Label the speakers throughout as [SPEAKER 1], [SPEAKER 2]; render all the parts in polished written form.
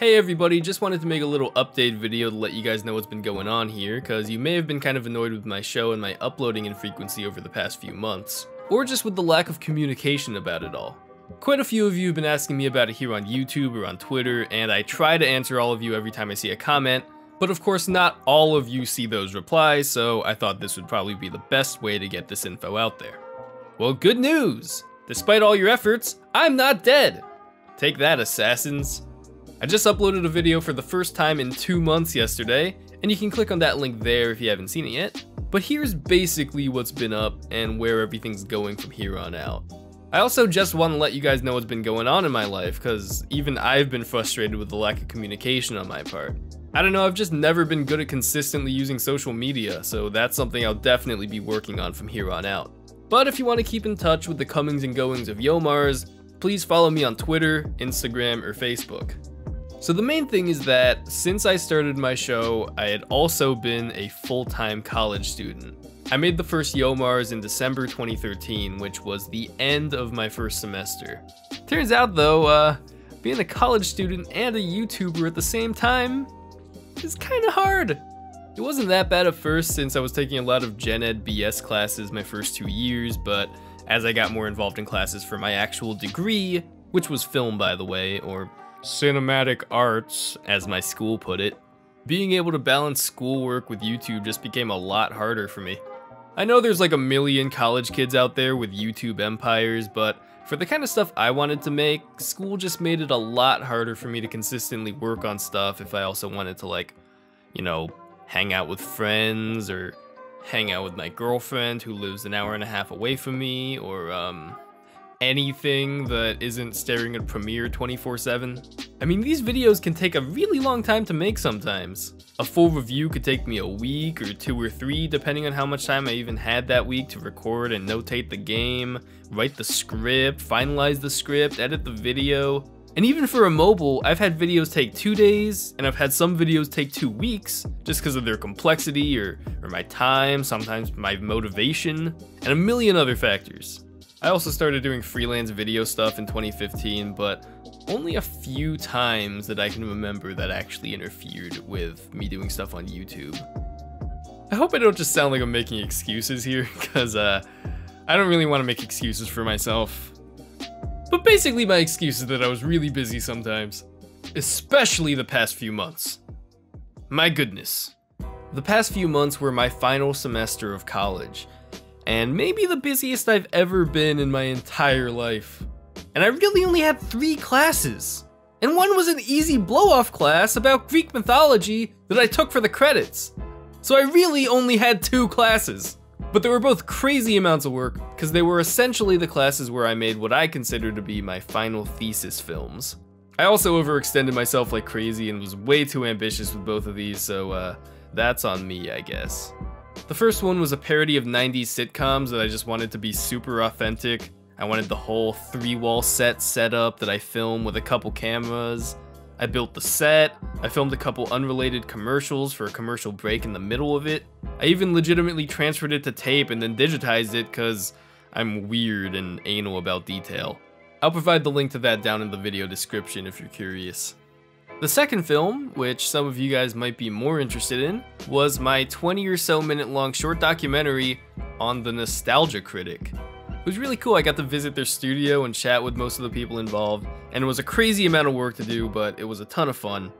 [SPEAKER 1] Hey everybody, just wanted to make a little update video to let you guys know what's been going on here, cause you may have been kind of annoyed with my show and my uploading infrequency over the past few months, or just with the lack of communication about it all. Quite a few of you have been asking me about it here on YouTube or on Twitter, and I try to answer all of you every time I see a comment, but of course not all of you see those replies, so I thought this would probably be the best way to get this info out there. Well, good news! Despite all your efforts, I'm not dead! Take that, assassins. I just uploaded a video for the first time in 2 months yesterday, and you can click on that link there if you haven't seen it yet. But here's basically what's been up and where everything's going from here on out. I also just want to let you guys know what's been going on in my life, because even I've been frustrated with the lack of communication on my part. I don't know, I've just never been good at consistently using social media, so that's something I'll definitely be working on from here on out. But if you want to keep in touch with the comings and goings of Yomarz, please follow me on Twitter, Instagram, or Facebook. So the main thing is that, since I started my show, I had also been a full-time college student. I made the first Yomarz in December 2013, which was the end of my first semester. Turns out though, being a college student and a YouTuber at the same time is kinda hard. It wasn't that bad at first since I was taking a lot of Gen Ed BS classes my first 2 years, but as I got more involved in classes for my actual degree, which was film by the way, or cinematic arts, as my school put it, being able to balance schoolwork with YouTube just became a lot harder for me. I know there's like a million college kids out there with YouTube empires, but for the kind of stuff I wanted to make, school just made it a lot harder for me to consistently work on stuff if I also wanted to, like, you know, hang out with friends, or hang out with my girlfriend who lives an hour and a half away from me, or anything that isn't staring at Premiere 24/7. I mean, these videos can take a really long time to make sometimes. A full review could take me a week or 2 or 3, depending on how much time I even had that week to record and notate the game, write the script, finalize the script, edit the video. And even for a mobile, I've had videos take 2 days, and I've had some videos take 2 weeks, just because of their complexity or my time, sometimes my motivation, and a million other factors. I also started doing freelance video stuff in 2015, but only a few times that I can remember that actually interfered with me doing stuff on YouTube. I hope I don't just sound like I'm making excuses here, because I don't really want to make excuses for myself. But basically my excuse is that I was really busy sometimes, especially the past few months. My goodness. The past few months were my final semester of college, and maybe the busiest I've ever been in my entire life. And I really only had 3 classes. And one was an easy blow-off class about Greek mythology that I took for the credits. So I really only had 2 classes. But they were both crazy amounts of work, because they were essentially the classes where I made what I consider to be my final thesis films. I also overextended myself like crazy and was way too ambitious with both of these, so that's on me, I guess. The first one was a parody of 90s sitcoms that I just wanted to be super authentic. I wanted the whole 3-wall set up that I filmed with a couple cameras. I built the set, I filmed a couple unrelated commercials for a commercial break in the middle of it. I even legitimately transferred it to tape and then digitized it because I'm weird and anal about detail. I'll provide the link to that down in the video description if you're curious. The second film, which some of you guys might be more interested in, was my 20 or so minute long short documentary on the Nostalgia Critic. It was really cool. I got to visit their studio and chat with most of the people involved, and it was a crazy amount of work to do, but it was a ton of fun.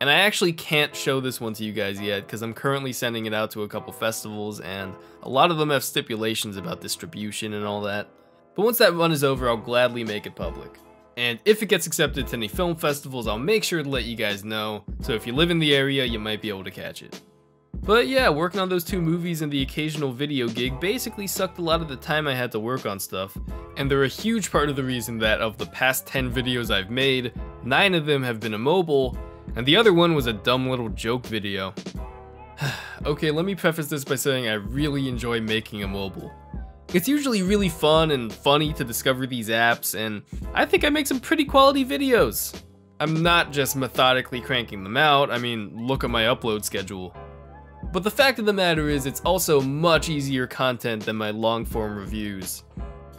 [SPEAKER 1] And I actually can't show this one to you guys yet, because I'm currently sending it out to a couple festivals, and a lot of them have stipulations about distribution and all that. But once that run is over, I'll gladly make it public. And if it gets accepted to any film festivals, I'll make sure to let you guys know, so if you live in the area, you might be able to catch it. But yeah, working on those 2 movies and the occasional video gig basically sucked a lot of the time I had to work on stuff, and they're a huge part of the reason that of the past 10 videos I've made, 9 of them have been Immobile, and the other one was a dumb little joke video. Okay, let me preface this by saying I really enjoy making Immobile. It's usually really fun and funny to discover these apps, and I think I make some pretty quality videos. I'm not just methodically cranking them out, I mean, look at my upload schedule. But the fact of the matter is, it's also much easier content than my long-form reviews.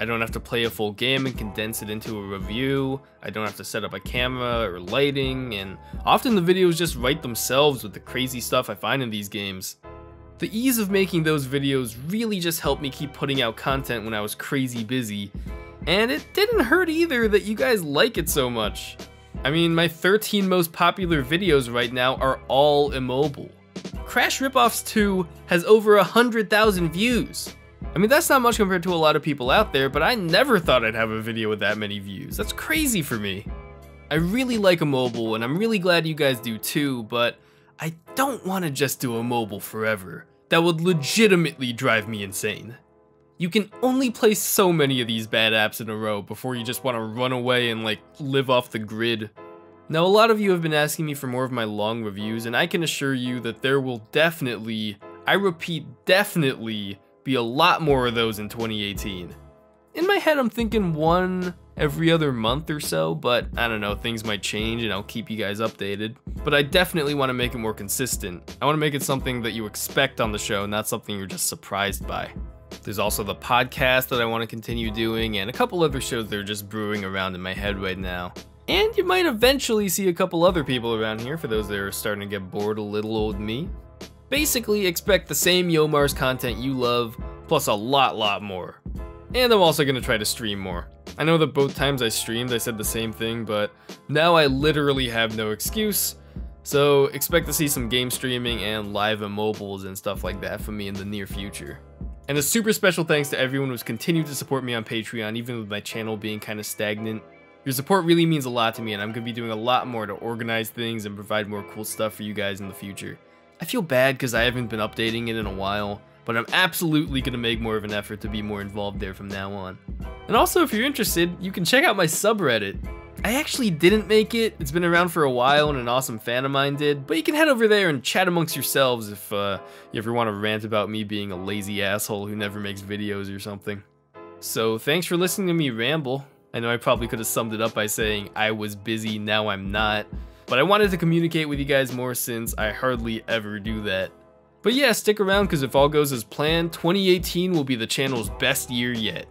[SPEAKER 1] I don't have to play a full game and condense it into a review. I don't have to set up a camera or lighting, and often the videos just write themselves with the crazy stuff I find in these games. The ease of making those videos really just helped me keep putting out content when I was crazy busy, and it didn't hurt either that you guys like it so much. I mean, my 13 most popular videos right now are all Immobile. Crash Ripoffs 2 has over 100,000 views. I mean, that's not much compared to a lot of people out there, but I never thought I'd have a video with that many views. That's crazy for me. I really like Immobile, and I'm really glad you guys do too, but I don't want to just do Immobile forever. That would legitimately drive me insane. You can only play so many of these bad apps in a row before you just want to run away and like live off the grid. Now, a lot of you have been asking me for more of my long reviews, and I can assure you that there will definitely, I repeat, definitely be a lot more of those in 2018. In my head, I'm thinking one every other month or so, but I don't know, things might change and I'll keep you guys updated. But I definitely want to make it more consistent. I want to make it something that you expect on the show, not something you're just surprised by. There's also the podcast that I want to continue doing, and a couple other shows that are just brewing around in my head right now. And you might eventually see a couple other people around here for those that are starting to get bored a little old me. Basically, expect the same Yomarz content you love, plus a lot more. And I'm also going to try to stream more. I know that both times I streamed I said the same thing, but now I literally have no excuse. So expect to see some game streaming and live Immobiles and stuff like that from me in the near future. And a super special thanks to everyone who's continued to support me on Patreon, even with my channel being kind of stagnant. Your support really means a lot to me, and I'm going to be doing a lot more to organize things and provide more cool stuff for you guys in the future. I feel bad because I haven't been updating it in a while, but I'm absolutely going to make more of an effort to be more involved there from now on. And also, if you're interested, you can check out my subreddit. I actually didn't make it, it's been around for a while and an awesome fan of mine did, but you can head over there and chat amongst yourselves if you ever want to rant about me being a lazy asshole who never makes videos or something. So thanks for listening to me ramble. I know I probably could have summed it up by saying I was busy, now I'm not, but I wanted to communicate with you guys more since I hardly ever do that. But yeah, stick around because if all goes as planned, 2018 will be the channel's best year yet.